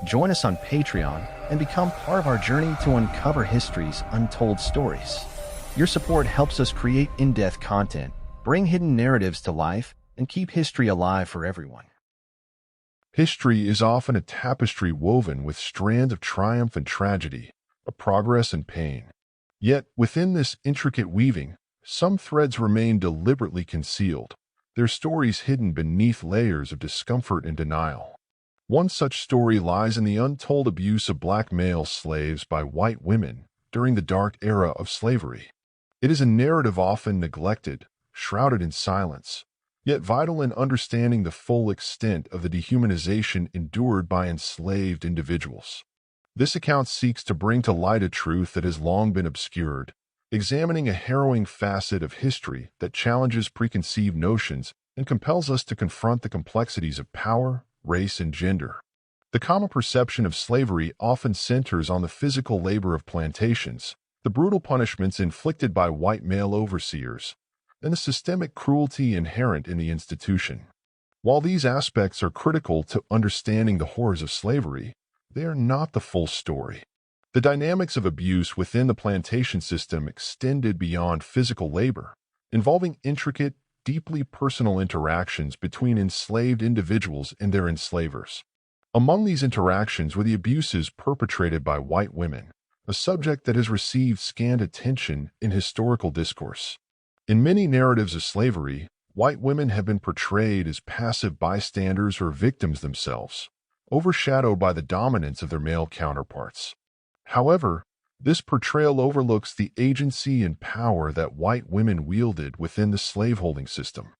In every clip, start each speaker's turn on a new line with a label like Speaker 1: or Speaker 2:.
Speaker 1: Join us on Patreon and become part of our journey to uncover history's untold stories. Your support helps us create in-depth content, bring hidden narratives to life, and keep history alive for everyone.
Speaker 2: History is often a tapestry woven with strands of triumph and tragedy, of progress and pain. Yet, within this intricate weaving, some threads remain deliberately concealed, their stories hidden beneath layers of discomfort and denial. One such story lies in the untold abuse of black male slaves by white women during the dark era of slavery. It is a narrative often neglected, shrouded in silence, yet vital in understanding the full extent of the dehumanization endured by enslaved individuals. This account seeks to bring to light a truth that has long been obscured, examining a harrowing facet of history that challenges preconceived notions and compels us to confront the complexities of power, race, and gender. The common perception of slavery often centers on the physical labor of plantations, the brutal punishments inflicted by white male overseers, and the systemic cruelty inherent in the institution. While these aspects are critical to understanding the horrors of slavery, they are not the full story. The dynamics of abuse within the plantation system extended beyond physical labor, involving intricate, deeply personal interactions between enslaved individuals and their enslavers. Among these interactions were the abuses perpetrated by white women, a subject that has received scant attention in historical discourse. In many narratives of slavery, white women have been portrayed as passive bystanders or victims themselves, overshadowed by the dominance of their male counterparts. However, this portrayal overlooks the agency and power that white women wielded within the slaveholding system.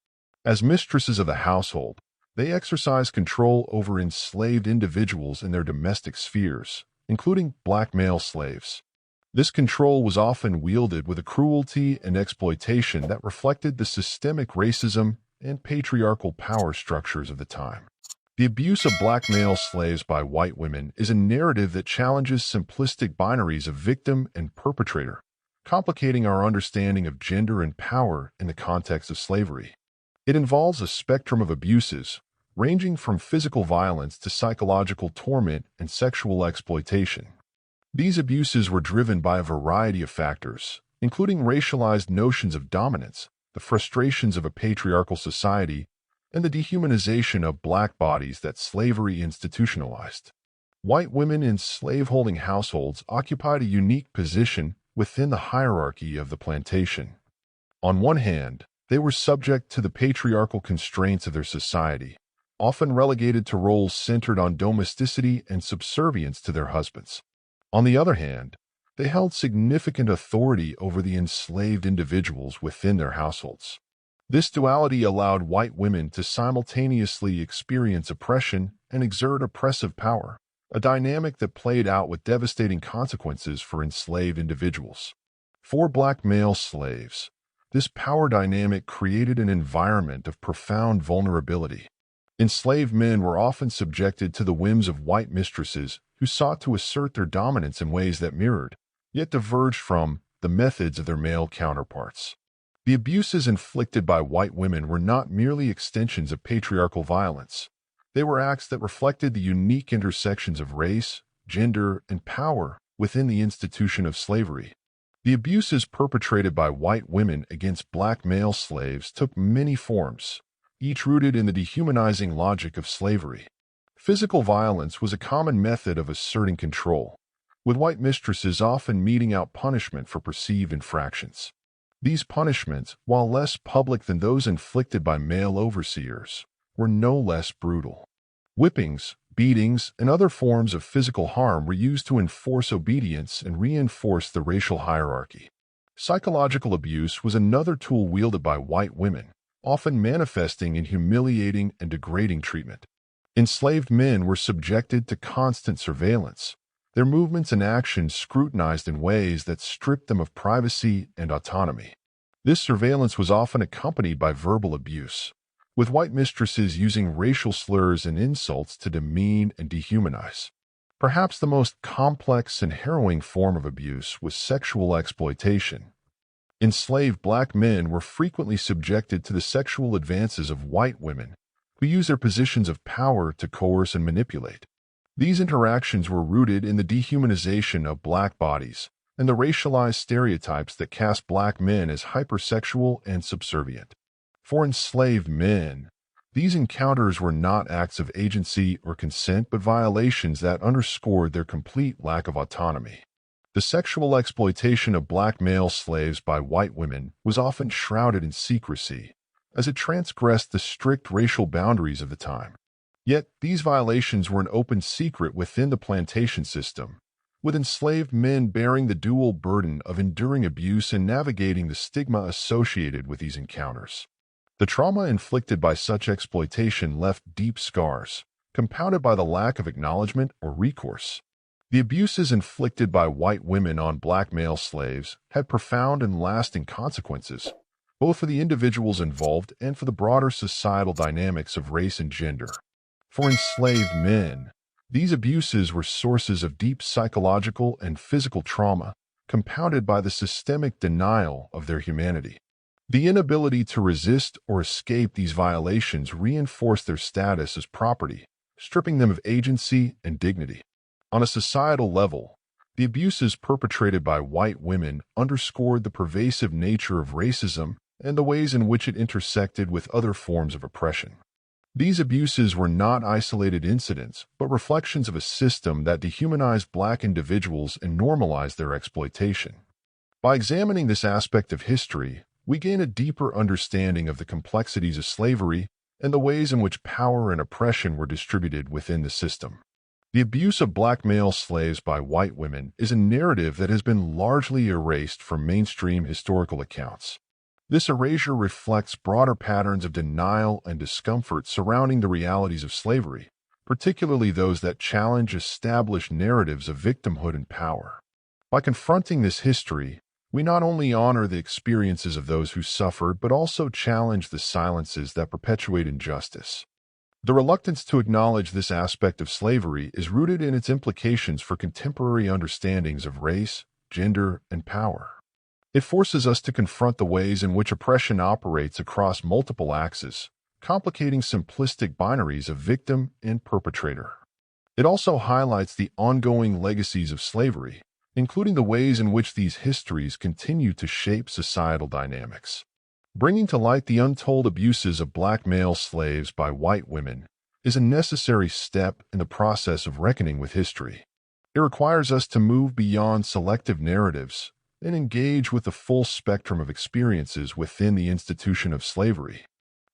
Speaker 2: As mistresses of the household, they exercised control over enslaved individuals in their domestic spheres, including black male slaves. This control was often wielded with a cruelty and exploitation that reflected the systemic racism and patriarchal power structures of the time. The abuse of black male slaves by white women is a narrative that challenges simplistic binaries of victim and perpetrator, complicating our understanding of gender and power in the context of slavery. It involves a spectrum of abuses, ranging from physical violence to psychological torment and sexual exploitation. These abuses were driven by a variety of factors, including racialized notions of dominance, the frustrations of a patriarchal society, and the dehumanization of black bodies that slavery institutionalized. White women in slaveholding households occupied a unique position within the hierarchy of the plantation. On one hand, they were subject to the patriarchal constraints of their society, often relegated to roles centered on domesticity and subservience to their husbands. On the other hand, they held significant authority over the enslaved individuals within their households. This duality allowed white women to simultaneously experience oppression and exert oppressive power, a dynamic that played out with devastating consequences for enslaved individuals. For black male slaves, this power dynamic created an environment of profound vulnerability. Enslaved men were often subjected to the whims of white mistresses who sought to assert their dominance in ways that mirrored, yet diverged from, the methods of their male counterparts. The abuses inflicted by white women were not merely extensions of patriarchal violence. They were acts that reflected the unique intersections of race, gender, and power within the institution of slavery. The abuses perpetrated by white women against black male slaves took many forms, each rooted in the dehumanizing logic of slavery. Physical violence was a common method of asserting control, with white mistresses often meting out punishment for perceived infractions. These punishments, while less public than those inflicted by male overseers, were no less brutal. Whippings, beatings, and other forms of physical harm were used to enforce obedience and reinforce the racial hierarchy. Psychological abuse was another tool wielded by white women, often manifesting in humiliating and degrading treatment. Enslaved men were subjected to constant surveillance, their movements and actions scrutinized in ways that stripped them of privacy and autonomy. This surveillance was often accompanied by verbal abuse, with white mistresses using racial slurs and insults to demean and dehumanize. Perhaps the most complex and harrowing form of abuse was sexual exploitation. Enslaved black men were frequently subjected to the sexual advances of white women, who used their positions of power to coerce and manipulate. These interactions were rooted in the dehumanization of black bodies and the racialized stereotypes that cast black men as hypersexual and subservient. For enslaved men, these encounters were not acts of agency or consent, but violations that underscored their complete lack of autonomy. The sexual exploitation of black male slaves by white women was often shrouded in secrecy, as it transgressed the strict racial boundaries of the time. Yet, these violations were an open secret within the plantation system, with enslaved men bearing the dual burden of enduring abuse and navigating the stigma associated with these encounters. The trauma inflicted by such exploitation left deep scars, compounded by the lack of acknowledgement or recourse. The abuses inflicted by white women on black male slaves had profound and lasting consequences, both for the individuals involved and for the broader societal dynamics of race and gender. For enslaved men, these abuses were sources of deep psychological and physical trauma, compounded by the systemic denial of their humanity. The inability to resist or escape these violations reinforced their status as property, stripping them of agency and dignity. On a societal level, the abuses perpetrated by white women underscored the pervasive nature of racism and the ways in which it intersected with other forms of oppression. These abuses were not isolated incidents, but reflections of a system that dehumanized black individuals and normalized their exploitation. By examining this aspect of history, we gain a deeper understanding of the complexities of slavery and the ways in which power and oppression were distributed within the system. The abuse of black male slaves by white women is a narrative that has been largely erased from mainstream historical accounts. This erasure reflects broader patterns of denial and discomfort surrounding the realities of slavery, particularly those that challenge established narratives of victimhood and power. By confronting this history, we not only honor the experiences of those who suffered, but also challenge the silences that perpetuate injustice. The reluctance to acknowledge this aspect of slavery is rooted in its implications for contemporary understandings of race, gender, and power. It forces us to confront the ways in which oppression operates across multiple axes, complicating simplistic binaries of victim and perpetrator. It also highlights the ongoing legacies of slavery, including the ways in which these histories continue to shape societal dynamics. Bringing to light the untold abuses of black male slaves by white women is a necessary step in the process of reckoning with history. It requires us to move beyond selective narratives and engage with the full spectrum of experiences within the institution of slavery.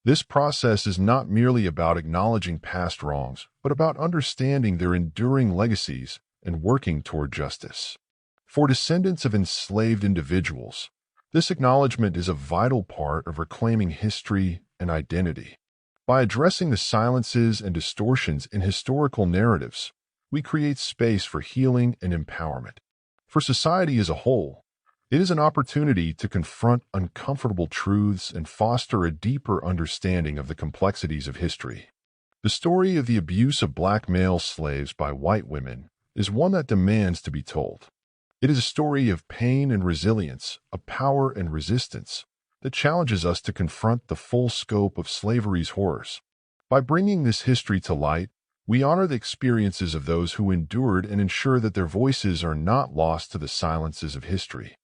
Speaker 2: This process is not merely about acknowledging past wrongs, but about understanding their enduring legacies and working toward justice. For descendants of enslaved individuals, this acknowledgement is a vital part of reclaiming history and identity. By addressing the silences and distortions in historical narratives, we create space for healing and empowerment. For society as a whole, it is an opportunity to confront uncomfortable truths and foster a deeper understanding of the complexities of history. The story of the abuse of black male slaves by white women is one that demands to be told. It is a story of pain and resilience, of power and resistance, that challenges us to confront the full scope of slavery's horrors. By bringing this history to light, we honor the experiences of those who endured and ensure that their voices are not lost to the silences of history.